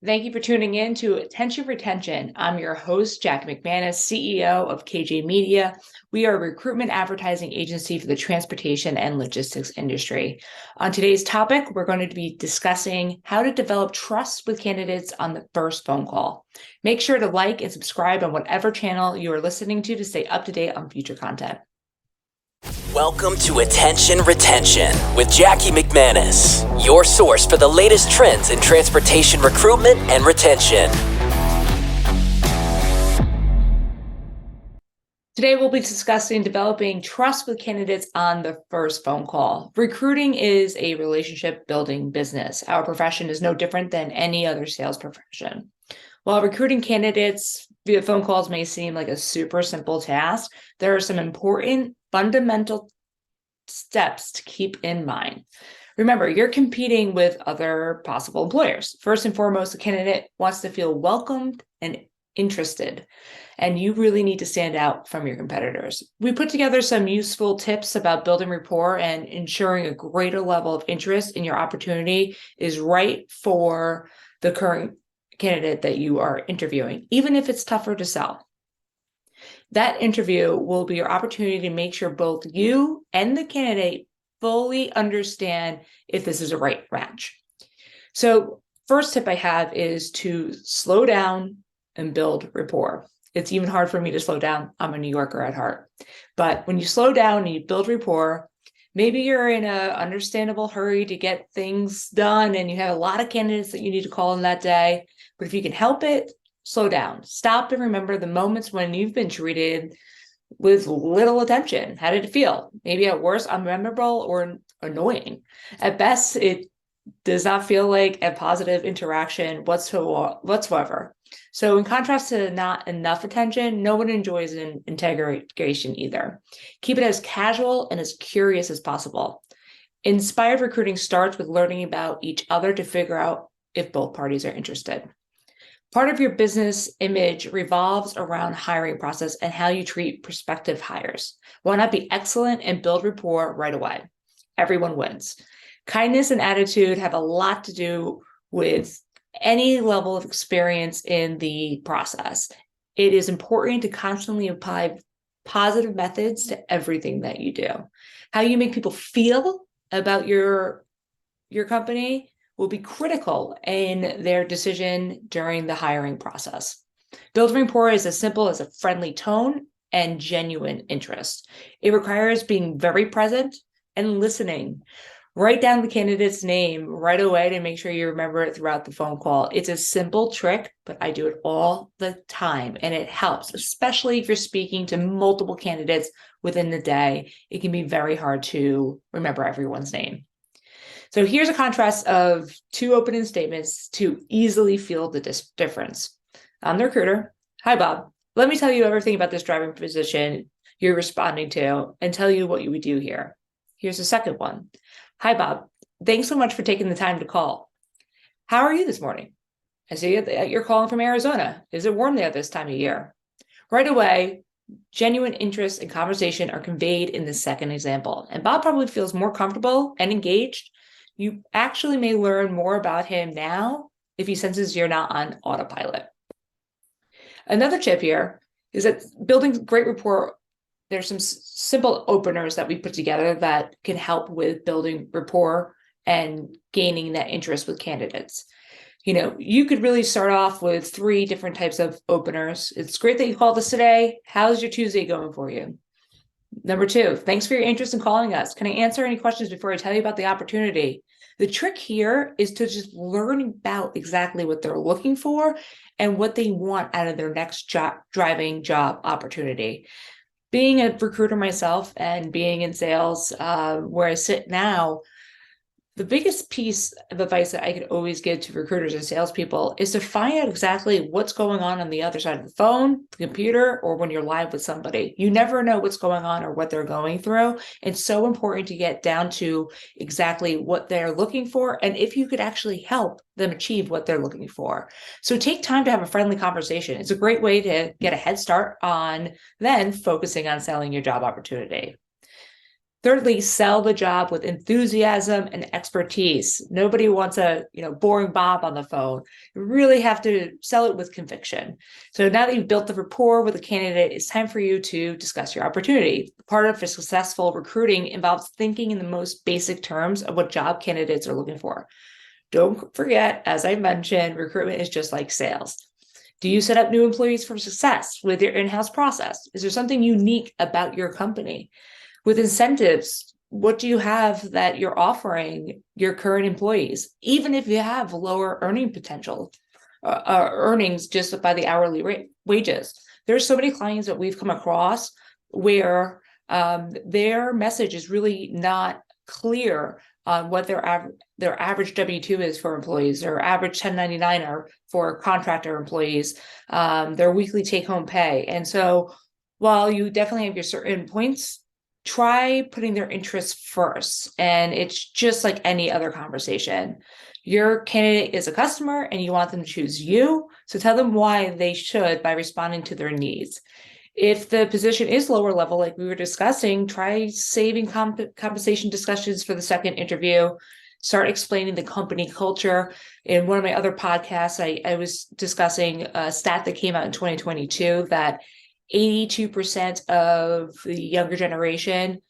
Thank you for tuning in to Attention Retention. I'm your host, Jack McManus, CEO of KJ Media. We are a recruitment advertising agency for the transportation and logistics industry. On today's topic, we're going to be discussing how to develop trust with candidates on the first phone call. Make sure to like and subscribe on whatever channel you are listening to stay up to date on future content. Welcome to Attention Retention with Jackie McManus, your source for the latest trends in transportation recruitment and retention. Today, we'll be discussing developing trust with candidates on the first phone call. Recruiting is a relationship building business. Our profession is no different than any other sales profession. While recruiting candidates via phone calls may seem like a super simple task, there are some important fundamental steps to keep in mind. Remember, you're competing with other possible employers. First and foremost, the candidate wants to feel welcomed and interested, and you really need to stand out from your competitors. We put together some useful tips about building rapport and ensuring a greater level of interest in your opportunity is right for the current candidate that you are interviewing, even if it's tougher to sell. That interview will be your opportunity to make sure both you and the candidate fully understand if this is a right match. So, first tip I have is to slow down and build rapport. It's even hard for me to slow down. I'm a New Yorker at heart. But when you slow down and you build rapport, maybe you're in an understandable hurry to get things done and you have a lot of candidates that you need to call in that day. But if you can help it, slow down. Stop and remember the moments when you've been treated with little attention. How did it feel? Maybe at worst, unmemorable or annoying. At best, it does not feel like a positive interaction whatsoever. So in contrast to not enough attention, no one enjoys an integration either. Keep it as casual and as curious as possible. Inspired recruiting starts with learning about each other to figure out if both parties are interested. Part of your business image revolves around hiring process and how you treat prospective hires. Why not be excellent and build rapport right away? Everyone wins. Kindness and attitude have a lot to do with any level of experience in the process. It is important to constantly apply positive methods to everything that you do. How you make people feel about your company will be critical in their decision during the hiring process. Building rapport is as simple as a friendly tone and genuine interest. It requires being very present and listening. Write down the candidate's name right away to make sure you remember it throughout the phone call. It's a simple trick, but I do it all the time, and it helps, especially if you're speaking to multiple candidates within the day. It can be very hard to remember everyone's name. So here's a contrast of two opening statements to easily feel the difference. I'm the recruiter. Hi, Bob. Let me tell you everything about this driving position you're responding to and tell you what you would do here. Here's the second one. Hi, Bob. Thanks so much for taking the time to call. How are you this morning? I see that you're calling from Arizona. Is it warm there this time of year? Right away, genuine interest and conversation are conveyed in the second example, and Bob probably feels more comfortable and engaged. You actually may learn more about him now if he senses you're not on autopilot. Another tip here is that building great rapport, there's some simple openers that we put together that can help with building rapport and gaining that interest with candidates. You could really start off with 3 different types of openers. It's great that you called us today. How's your Tuesday going for you? Number 2, thanks for your interest in calling us. Can I answer any questions before I tell you about the opportunity? The trick here is to just learn about exactly what they're looking for and what they want out of their next driving job opportunity. Being a recruiter myself and being in sales where I sit now, the biggest piece of advice that I could always give to recruiters and salespeople is to find out exactly what's going on the other side of the phone, the computer, or when you're live with somebody. You never know what's going on or what they're going through. It's so important to get down to exactly what they're looking for and if you could actually help them achieve what they're looking for. So take time to have a friendly conversation. It's a great way to get a head start on then focusing on selling your job opportunity. Thirdly, sell the job with enthusiasm and expertise. Nobody wants a boring Bob on the phone. You really have to sell it with conviction. So now that you've built the rapport with the candidate, it's time for you to discuss your opportunity. Part of successful recruiting involves thinking in the most basic terms of what job candidates are looking for. Don't forget, as I mentioned, recruitment is just like sales. Do you set up new employees for success with your in-house process? Is there something unique about your company? With incentives, what do you have that you're offering your current employees, even if you have lower earning potential, earnings just by the hourly rate wages? There's so many clients that we've come across where their message is really not clear on what their average W-2 is for employees, their average 1099 are for contractor employees, their weekly take-home pay. And so while you definitely have your certain points, try putting their interests first. And it's just like any other conversation. Your candidate is a customer and you want them to choose you. So tell them why they should by responding to their needs. If the position is lower level, like we were discussing, try saving compensation discussions for the second interview. Start explaining the company culture. In one of my other podcasts, I was discussing a stat that came out in 2022 that 82% of the younger generation,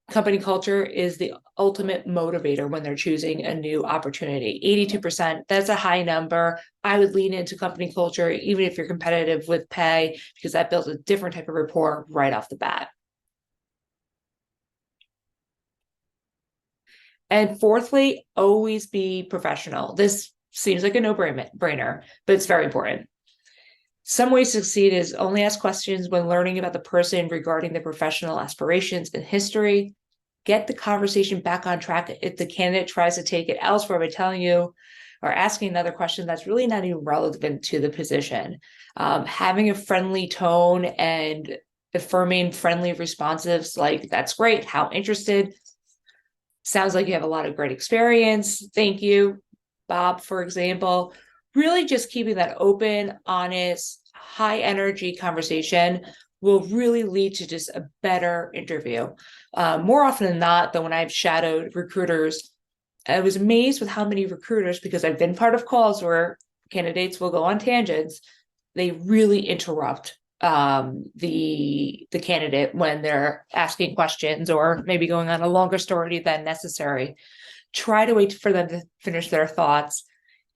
company culture is the ultimate motivator when they're choosing a new opportunity. 82%, that's a high number. I would lean into company culture, even if you're competitive with pay, because that builds a different type of rapport right off the bat. And fourthly, always be professional. This seems like a no-brainer, but it's very important. Some ways to succeed is only ask questions when learning about the person regarding their professional aspirations and history. Get the conversation back on track if the candidate tries to take it elsewhere by telling you or asking another question that's really not even relevant to the position. Having a friendly tone and affirming friendly responses like, that's great, how interested, sounds like you have a lot of great experience, thank you, Bob, for example. Really just keeping that open, honest, high energy conversation will really lead to just a better interview. More often than not, though, when I've shadowed recruiters, I was amazed with how many recruiters, because I've been part of calls where candidates will go on tangents, they really interrupt the candidate when they're asking questions or maybe going on a longer story than necessary. Try to wait for them to finish their thoughts.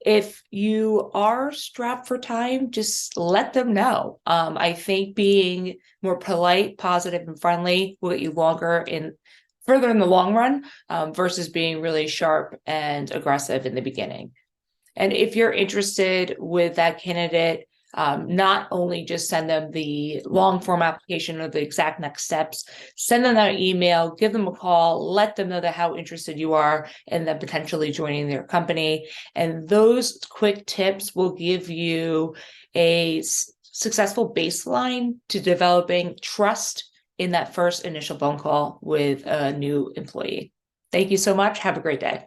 If you are strapped for time, just let them know. I think being more polite, positive, and friendly will get you further in the long run, versus being really sharp and aggressive in the beginning. And if you're interested with that candidate, not only just send them the long form application or the exact next steps, send them that email, give them a call, let them know how interested you are in them potentially joining their company. And those quick tips will give you a successful baseline to developing trust in that first initial phone call with a new employee. Thank you so much. Have a great day.